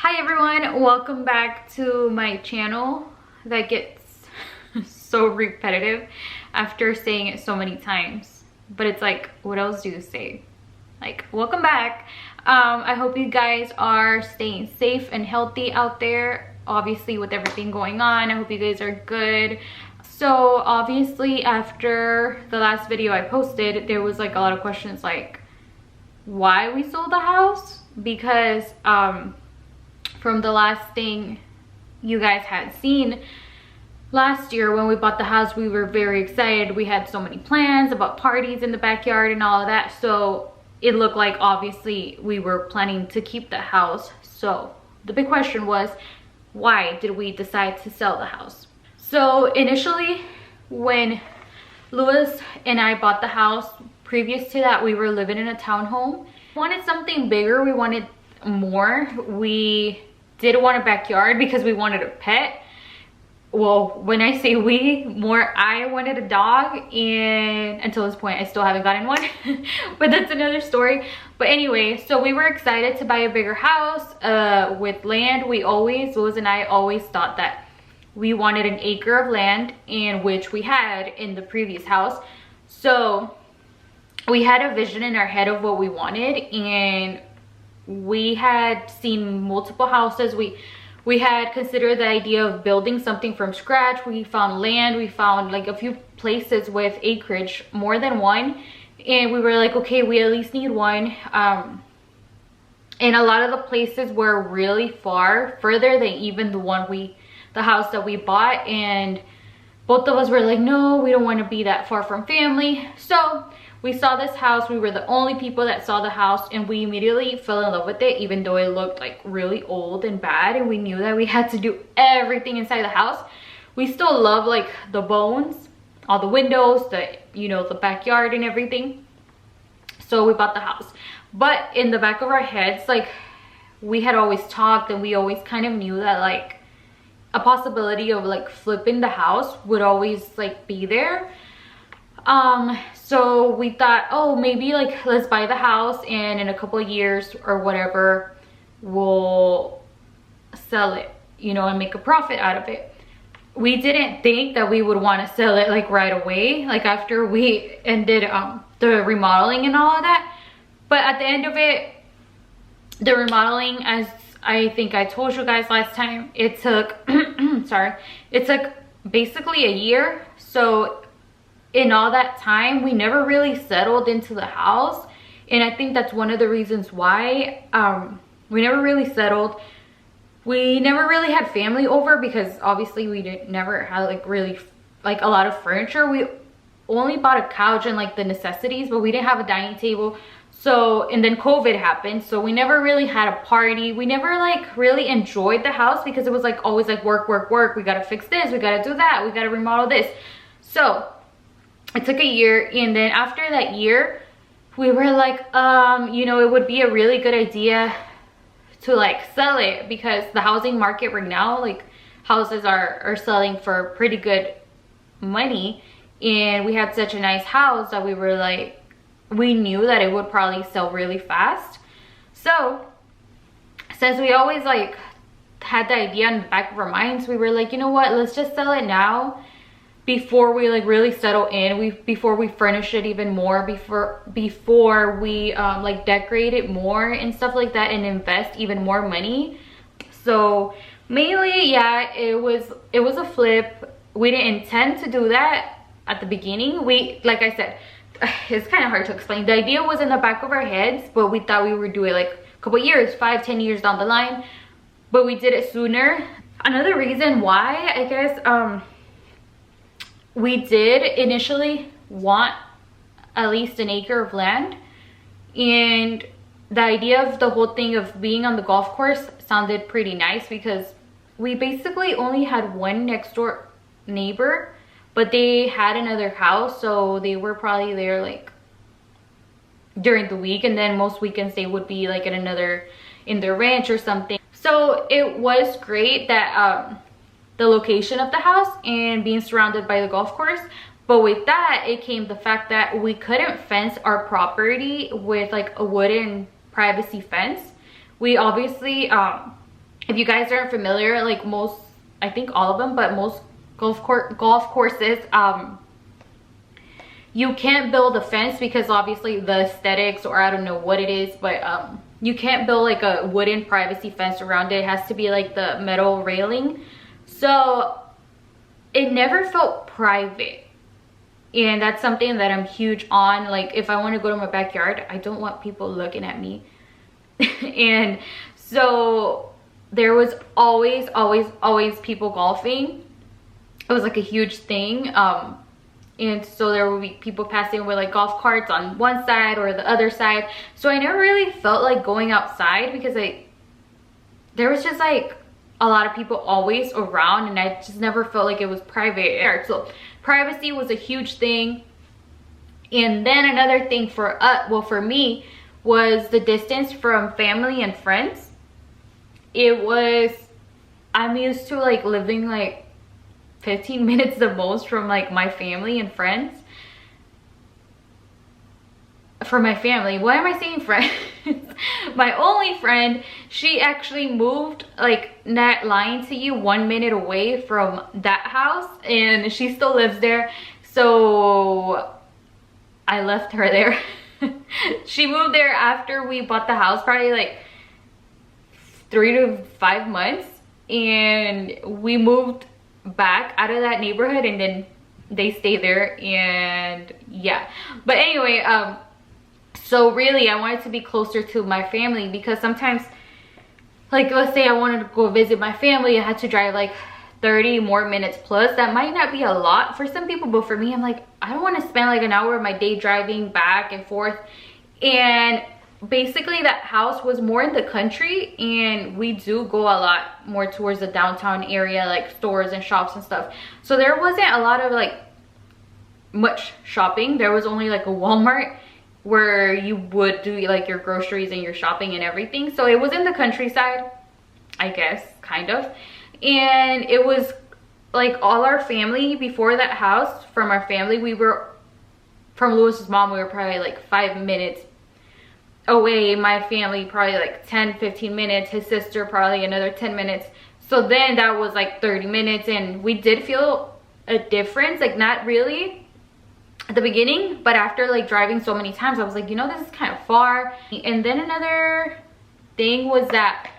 Hi everyone, welcome back to my channel that gets so repetitive after saying it so many times, but it's like, what else do you say? Like, welcome back. I hope you guys are staying safe and healthy out there, obviously with everything going on. I hope you guys are good. So obviously after the last video I posted, there was like a lot of questions like why we sold the house, because from the last thing you guys had seen last year when we bought the house, we were very excited. We had so many plans about parties in the backyard and all of that, so it looked like obviously we were planning to keep the house. So the big question was, why did we decide to sell the house? So initially when Louis and I bought the house, previous to that we were living in a townhome. We wanted something bigger, we wanted more. We did want a backyard because we wanted a pet. Well, when I say we, more I wanted a dog, and until this point I still haven't gotten one but that's another story. But anyway, so we were excited to buy a bigger house with land. Louis and I always thought that we wanted an acre of land, in which we had in the previous house. So we had a vision in our head of what we wanted, and we had seen multiple houses. We had considered the idea of building something from scratch. We found land, we found like a few places with acreage, more than one, and we were like, okay, we at least need one. And a lot of the places were really further than even the house that we bought, and both of us were like, no, we don't want to be that far from family. So we saw this house. We were the only people that saw the house, and we immediately fell in love with it, even though it looked like really old and bad, and we knew that we had to do everything inside the house. We still love like the bones, all the windows, the backyard and everything. So we bought the house. But in the back of our heads, like, we had always talked, and we always kind of knew that like a possibility of like flipping the house would always like be there. So we thought, oh, maybe like let's buy the house, and in a couple of years or whatever we'll sell it, and make a profit out of it. We didn't think that we would want to sell it like right away, like after we ended the remodeling and all of that. But at the end of it, the remodeling, as I think I told you guys last time, it took it took basically a year. So in all that time, we never really settled into the house, and I think that's one of the reasons why we never really settled. We never really had family over, because obviously we never had like really like a lot of furniture. We only bought a couch and like the necessities, but we didn't have a dining table. So, and then COVID happened, so we never really had a party. We never like really enjoyed the house, because it was like always like work, we gotta fix this, we gotta do that, we gotta remodel this. So it took a year, and then after that year we were like, it would be a really good idea to like sell it, because the housing market right now, like houses are selling for pretty good money, and we had such a nice house that we were like, we knew that it would probably sell really fast. So since we always like had the idea in the back of our minds, we were like, you know what, let's just sell it now, before we like really settle in, before we furnish it even more, before we like decorate it more and stuff like that, and invest even more money. So mainly, yeah, it was a flip. We didn't intend to do that at the beginning. Like I said, it's kind of hard to explain. The idea was in the back of our heads, but we thought we would do it like a couple years, 5-10 years down the line, but we did it sooner. Another reason why, I guess, we did initially want at least an acre of land, and the idea of the whole thing of being on the golf course sounded pretty nice, because we basically only had one next door neighbor, but they had another house, so they were probably there like during the week, and then most weekends they would be like in their ranch or something. So it was great that the location of the house and being surrounded by the golf course, but with that it came the fact that we couldn't fence our property with like a wooden privacy fence. We obviously If you guys aren't familiar, like most, I think all of them, but most golf courses, you can't build a fence because obviously the aesthetics, or I don't know what it is, but you can't build like a wooden privacy fence around it. It has to be like the metal railing. So it never felt private. And that's something that I'm huge on. Like if I want to go to my backyard, I don't want people looking at me. And so there was always people golfing. It was like a huge thing. And so there would be people passing with like golf carts on one side or the other side. So I never really felt like going outside because there was just like a lot of people always around, and I just never felt like it was private. So privacy was a huge thing. And then another thing for for me, was the distance from family and friends. I'm used to like living like 15 minutes the most from like my family and friends. For my family, why am I saying friends? My only friend, she actually moved, like, not lying to you, 1 minute away from that house, and she still lives there. So I left her there. She moved there after we bought the house, probably like 3 to 5 months, and we moved back out of that neighborhood, and then they stay there. And yeah, but anyway, so really I wanted to be closer to my family, because sometimes, like, let's say I wanted to go visit my family, I had to drive like 30 more minutes plus. That might not be a lot for some people, but for me, I'm like, I don't want to spend like an hour of my day driving back and forth. And basically that house was more in the country, and we do go a lot more towards the downtown area, like stores and shops and stuff. So there wasn't a lot of like much shopping. There was only like a Walmart where you would do like your groceries and your shopping and everything. So it was in the countryside, I guess, kind of. And it was like all our family before that house, from our family, we were from Lewis's mom, we were probably like 5 minutes away. My family probably like 10-15 minutes, his sister probably another 10 minutes. So then that was like 30 minutes, and we did feel a difference, like not really at the beginning, but after like driving so many times, I was like, you know, this is kind of far. And then another thing was that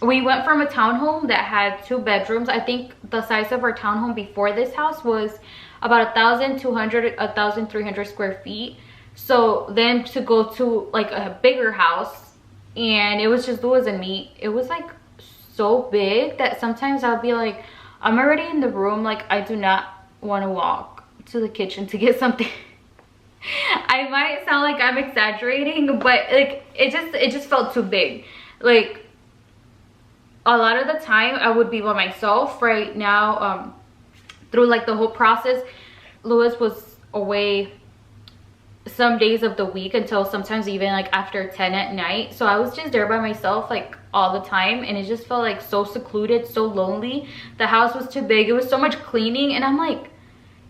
we went from a townhome that had 2 bedrooms. I think the size of our townhome before this house was about 1,200, 1,300 square feet. So then to go to like a bigger house, and it was just Lewis and me, it was like so big that sometimes I'll be like, I'm already in the room, like I do not want to walk to the kitchen to get something. I might sound like I'm exaggerating, but like it just felt too big. Like a lot of the time I would be by myself. Right now, through like the whole process, Lewis was away some days of the week, until sometimes even like after 10 at night. So I was just there by myself like all the time, and it just felt like so secluded, so lonely. The house was too big. It was so much cleaning, and I'm like,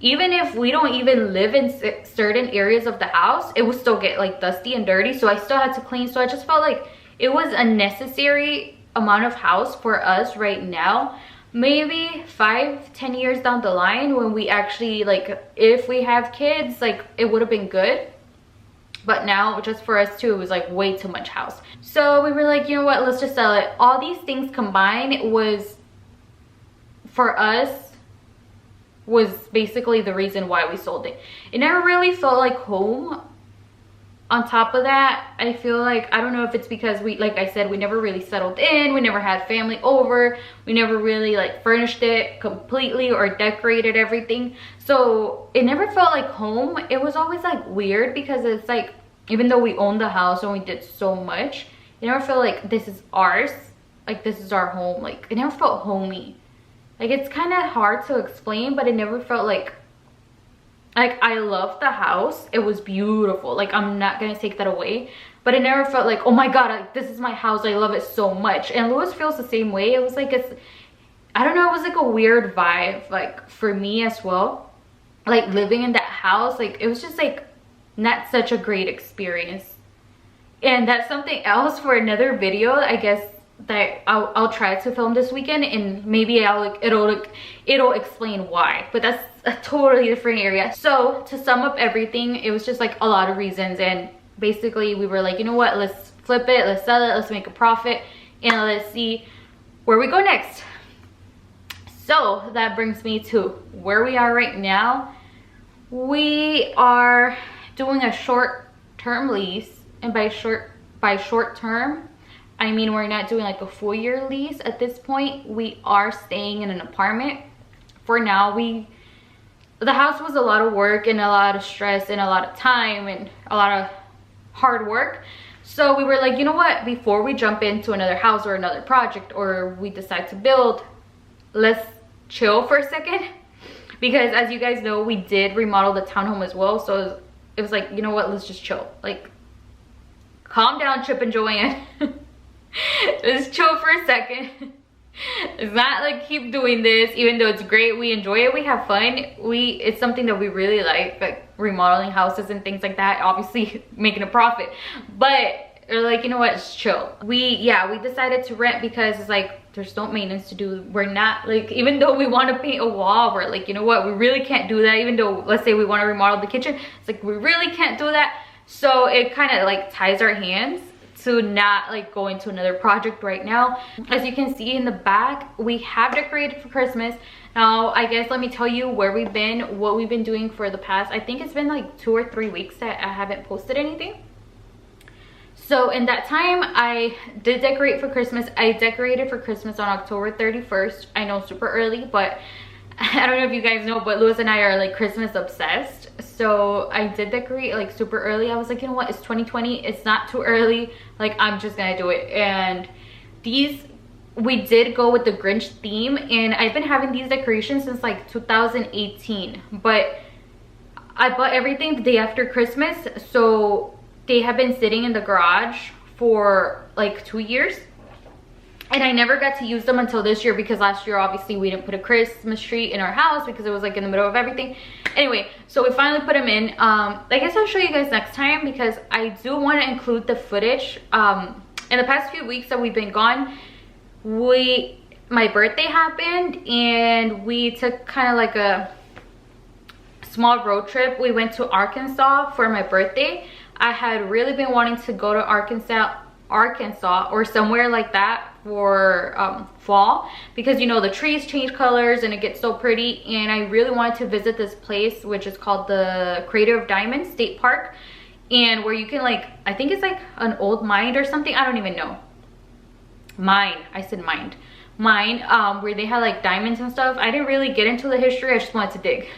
even if we don't even live in certain areas of the house, it would still get like dusty and dirty. So I still had to clean. So I just felt like it was a necessary amount of house for us right now. Maybe 5-10 years down the line, when we actually, like, if we have kids, like, it would have been good. But now, just for us too, it was like way too much house. So we were like, you know what, let's just sell it. All these things combined was, for us, was basically the reason why we sold it. It never really felt like home. On top of that, I feel like, I don't know if it's because we, like I said, we never really settled in. We never had family over. We never really like furnished it completely or decorated everything. So it never felt like home. It was always like weird, because it's like, even though we owned the house and we did so much, it never felt like this is ours. Like this is our home. Like it never felt homey. Like it's kind of hard to explain, but it never felt like I loved the house. It was beautiful. Like I'm not gonna take that away, but it never felt like, oh my god, this is my house, I love it so much. And Lewis feels the same way. It was like, I don't know, it was like a weird vibe, like for me as well. Like living in that house, like it was just like not such a great experience. And that's something else for another video, I guess. that I'll try to film this weekend, and maybe it'll explain why, but that's a totally different area. So to sum up everything, it was just like a lot of reasons, and basically we were like, you know what, let's flip it, let's sell it, let's make a profit, and let's see where we go next. So that brings me to where we are right now. We are doing a short-term lease, and by short term I mean we're not doing like a full year lease at this point. We are staying in an apartment for now. The house was a lot of work and a lot of stress and a lot of time and a lot of hard work. So we were like, you know what, before we jump into another house or another project, or we decide to build, let's chill for a second. Because as you guys know, we did remodel the townhome as well. So it was like, you know what, let's just chill. Like, calm down, Chip and Joanne. Just chill for a second. It's not like keep doing this, even though it's great, we enjoy it, we have fun, it's something that we really like remodeling houses and things like that, obviously making a profit. But we're like, you know what, just chill. We decided to rent because it's like there's no maintenance to do. We're not like, even though we want to paint a wall, we're like, you know what, we really can't do that. Even though, let's say we want to remodel the kitchen, it's like we really can't do that. So it kind of like ties our hands to not like go into another project right now. As you can see in the back, we have decorated for Christmas. Now I guess let me tell you where we've been, what we've been doing for the past, I think it's been like 2 or 3 weeks that I haven't posted anything. So in that time I did decorate for Christmas. I decorated for Christmas on October 31st. I know, super early, but I don't know if you guys know, but Louis and I are like Christmas obsessed. So I did decorate like super early. I was like, you know what, it's 2020, it's not too early, like I'm just gonna do it. And we did go with the Grinch theme, and I've been having these decorations since like 2018, but I bought everything the day after Christmas, so they have been sitting in the garage for like 2 years. And I never got to use them until this year, because last year obviously we didn't put a Christmas tree in our house because it was like in the middle of everything. Anyway, so we finally put them in. I guess I'll show you guys next time, because I do want to include the footage. In the past few weeks that we've been gone, my birthday happened and we took kind of like a small road trip. We went to Arkansas for my birthday. I had really been wanting to go to Arkansas or somewhere like that for fall, because you know the trees change colors and it gets so pretty, and I really wanted to visit this place which is called the Crater of Diamonds State Park, and where you can like, I think it's like an old mine or something, I don't even know. Mine, I said mine, where they had like diamonds and stuff. I didn't really get into the history, I just wanted to dig.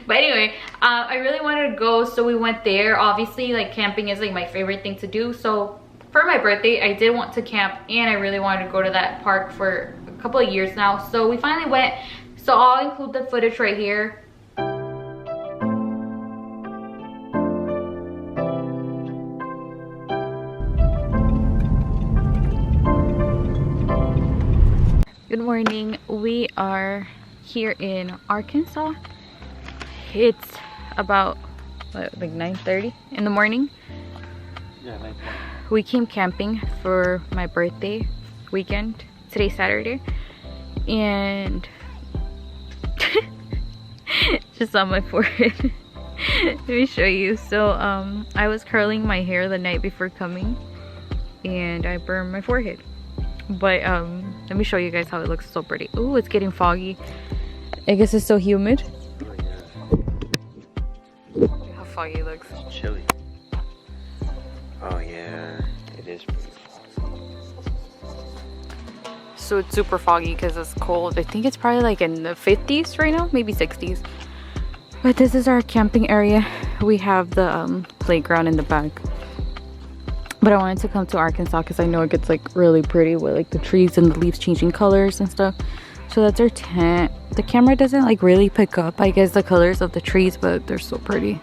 But anyway, I really wanted to go, so we went there. Obviously like camping is like my favorite thing to do, so for my birthday I did want to camp, and I really wanted to go to that park for a couple of years now, so we finally went. So I'll include the footage right here. Good morning, we are here in Arkansas. It's about what, like 9:30 in the morning. Yeah, 9:30. We came camping for my birthday weekend. Today's Saturday, and just on my forehead. Let me show you. So I was curling my hair the night before coming, and I burned my forehead. But let me show you guys how it looks. So pretty. Ooh, it's getting foggy. I guess it's so humid. Look how foggy it looks. It's chilly. Oh yeah, it is pretty foggy. So it's super foggy because it's cold. I think it's probably like in the 50s right now, maybe 60s. But this is our camping area. We have the playground in the back. But I wanted to come to Arkansas because I know it gets like really pretty with like the trees and the leaves changing colors and stuff. So that's our tent. The camera doesn't like really pick up, I guess, the colors of the trees, but they're so pretty.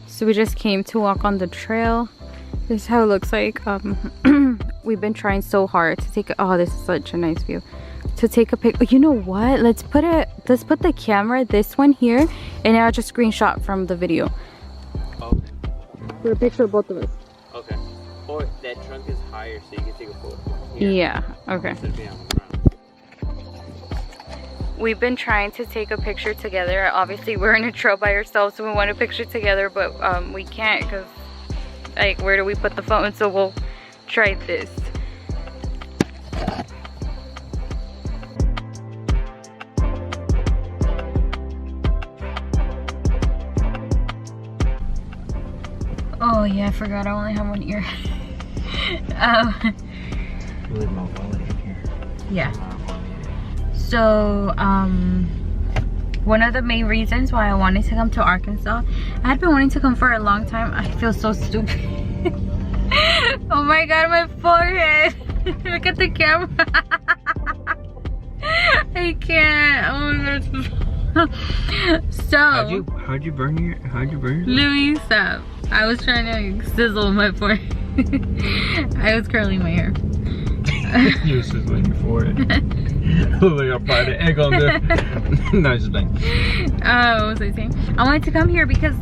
So we just came to walk on the trail. This is how it looks like. We've been trying so hard to take, oh, this is such a nice view. to take a pic. You know what? Let's put the camera, this one here, and I'll just screenshot from the video. Okay. For a picture of both of us. Okay. Or that trunk is higher so you can take a photo. Yeah, okay. Instead of being on the ground. We've been trying to take a picture together. Obviously, we're in a trail by ourselves, so we want a picture together, but we can't because, like, where do we put the phone? So we'll try this. Oh yeah, I forgot I only have one ear. Leave my wallet in here. Yeah. So, one of the main reasons why I wanted to come to Arkansas, I had been wanting to come for a long time. I feel so stupid. Oh my god, my forehead. Look at the camera. I can't. Oh my god. So How'd you burn your Louis, stop. I was trying to sizzle my forehead. I was curling my hair. You were sizzling your forehead. Look like I fried an egg on there. No, just bang. What was I saying? I wanted to come here because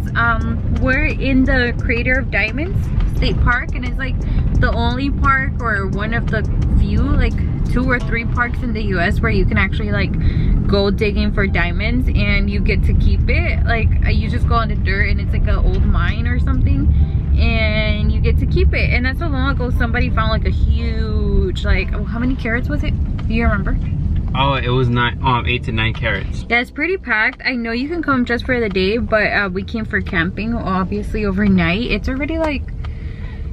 we're in the Crater of Diamonds State Park, and it's like the only park or one of the few, like 2 or 3 parks in the US where you can actually like go digging for diamonds and you get to keep it. Like you just go on the dirt and it's like an old mine or something, and you get to keep it. And not so long ago somebody found like a huge, like, oh, how many carats was it? Do you remember? Oh, it was 8 to 9 carats. Yeah, it's pretty packed. I know you can come just for the day, but we came for camping, obviously overnight. It's already like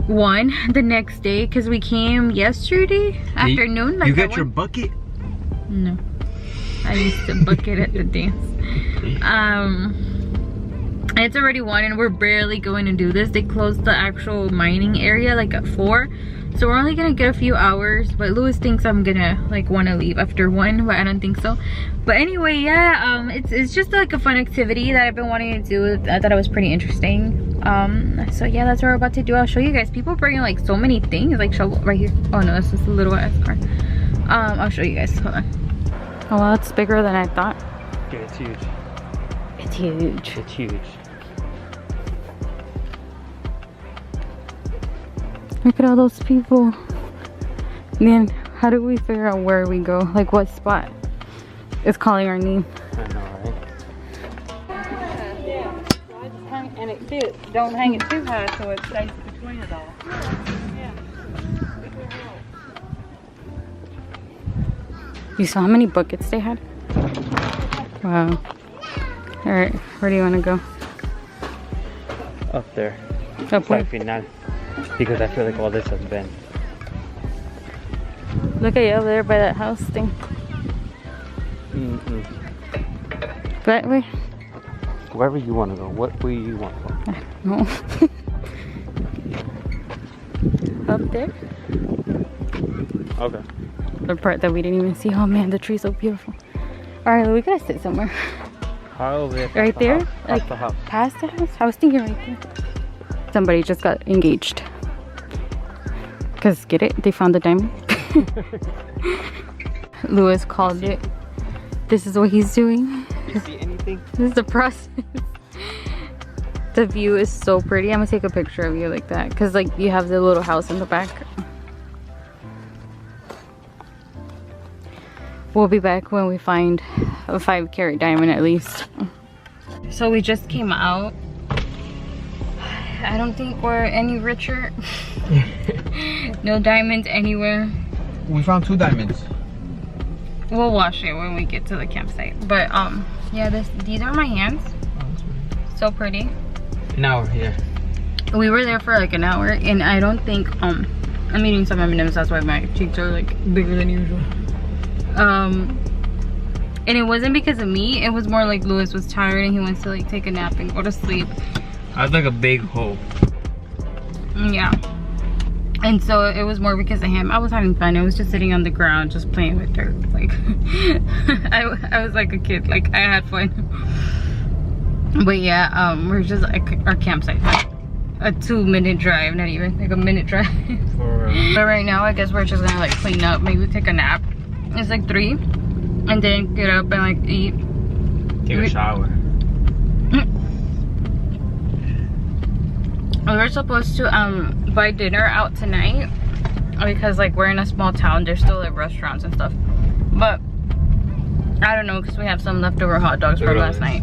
1 the next day because we came yesterday afternoon. Like you got your bucket? No, I used to bucket at the dance. It's already 1 and we're barely going to do this. They closed the actual mining area like at 4, so we're only gonna get a few hours. But Louis thinks I'm gonna like want to leave after 1, but I don't think so. But anyway, yeah, it's just like a fun activity that I've been wanting to do. I thought it was pretty interesting. So yeah, that's what we're about to do. I'll show you guys. People bringing like so many things, like shovel right here. Oh no, that's just a little ass car. I'll show you guys. Hold on. Oh well, it's bigger than I thought. Yeah, it's huge. It's huge. It's huge. Look at all those people. Man, how do we figure out where we go? Like what spot is calling our name? I know, right? And it fits. Don't hang it too high so it stays between it all. You saw how many buckets they had? Wow. Alright, where do you want to go? Up there. Up where? Final. Because I feel like all this has been. Look at you over there by that house thing. That way? Wherever you want to go. What way you want to go? I don't know. Up there? Okay. The part that we didn't even see. Oh man, the tree's so beautiful. Alright, we gotta sit somewhere. Over there. Right there? Past Like the house. past the house? I was thinking right there. Somebody just got engaged. Cause get it? They found the diamond. Louis called it. This is what he's doing. You see anything? This is the process. The view is so pretty. I'm gonna take a picture of you like that. Cause like you have the little house in the back. We'll be back when we find a 5-carat diamond at least. So we just came out. I don't think we're any richer. No diamonds anywhere. We found 2 diamonds. We'll wash it when we get to the campsite. But yeah, these are my hands. So pretty. An hour here. We were there for like an hour, and I don't think I'm eating some M&Ms. That's why my cheeks are like bigger than usual. And it wasn't because of me. It was more like Louis was tired and he wants to like take a nap and go to sleep. I was like a big hole. Yeah. And so it was more because of him. I was having fun. I was just sitting on the ground just playing with her. Like I was like a kid. Like I had fun. But yeah, we're just like our campsite, like a 2-minute drive, not even like a minute drive. But right now I guess we're just gonna like clean up, maybe take a nap. It's like 3. and then get up and like eat. Take a shower. We were supposed to buy dinner out tonight because like we're in a small town. There's still like restaurants and stuff, but I don't know because we have some leftover hot dogs from last night.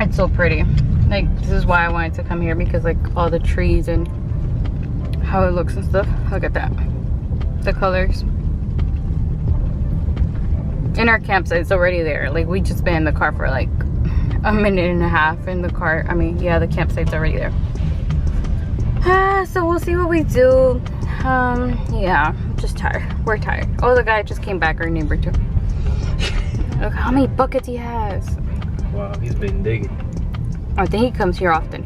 It's so pretty. Like this is why I wanted to come here, because like all the trees and how it looks and stuff. Look at that, the colors. And our campsite's already there. Like we just been in the car for like a minute and a half in the car. I mean, yeah, the campsite's already there. So we'll see what we do. Yeah, I'm just tired. We're tired. Oh, the guy just came back, our neighbor too. Look how many buckets he has. Wow, he's been digging. I think he comes here often.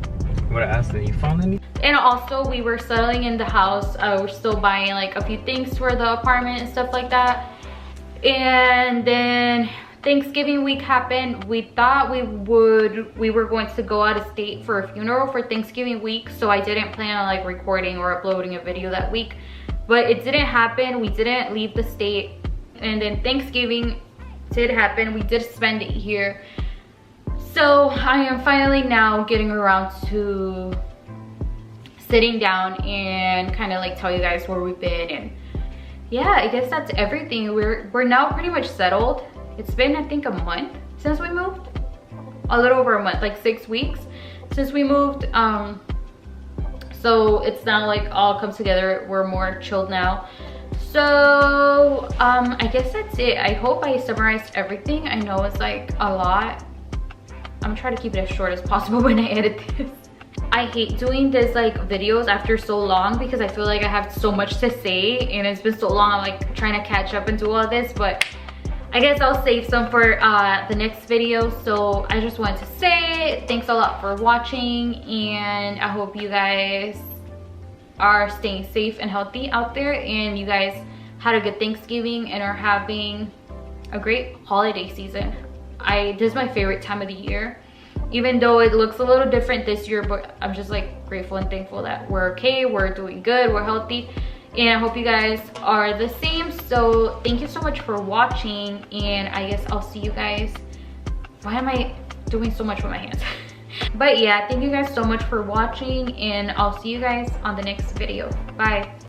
What I asked him, you found any? And also we were settling in the house. We're still buying like a few things for the apartment and stuff like that. And then Thanksgiving week happened. We thought we were going to go out of state for a funeral for Thanksgiving week, so I didn't plan on like recording or uploading a video that week, but it didn't happen. We didn't leave the state, and then Thanksgiving did happen. We did spend it here, so I am finally now getting around to sitting down and kind of like tell you guys where we've been. And yeah, I guess that's everything. We're now pretty much settled. It's been, I think, a month since we moved. A little over a month, like 6 weeks since we moved. So it's now like all come together. We're more chilled now. So I guess that's it. I hope I summarized everything. I know it's like a lot. I'm trying to keep it as short as possible when I edit this. I hate doing this like videos after so long because I feel like I have so much to say and it's been so long. I'm like trying to catch up and do all this, but I guess I'll save some for the next video. So I just wanted to say thanks a lot for watching, and I hope you guys are staying safe and healthy out there, and you guys had a good Thanksgiving and are having a great holiday season. This is my favorite time of the year, even though it looks a little different this year, but I'm just like grateful and thankful that we're okay, we're doing good, we're healthy. And I hope you guys are the same. So thank you so much for watching, and I guess I'll see you guys. Why am I doing so much with my hands? But yeah, thank you guys so much for watching, and I'll see you guys on the next video. Bye.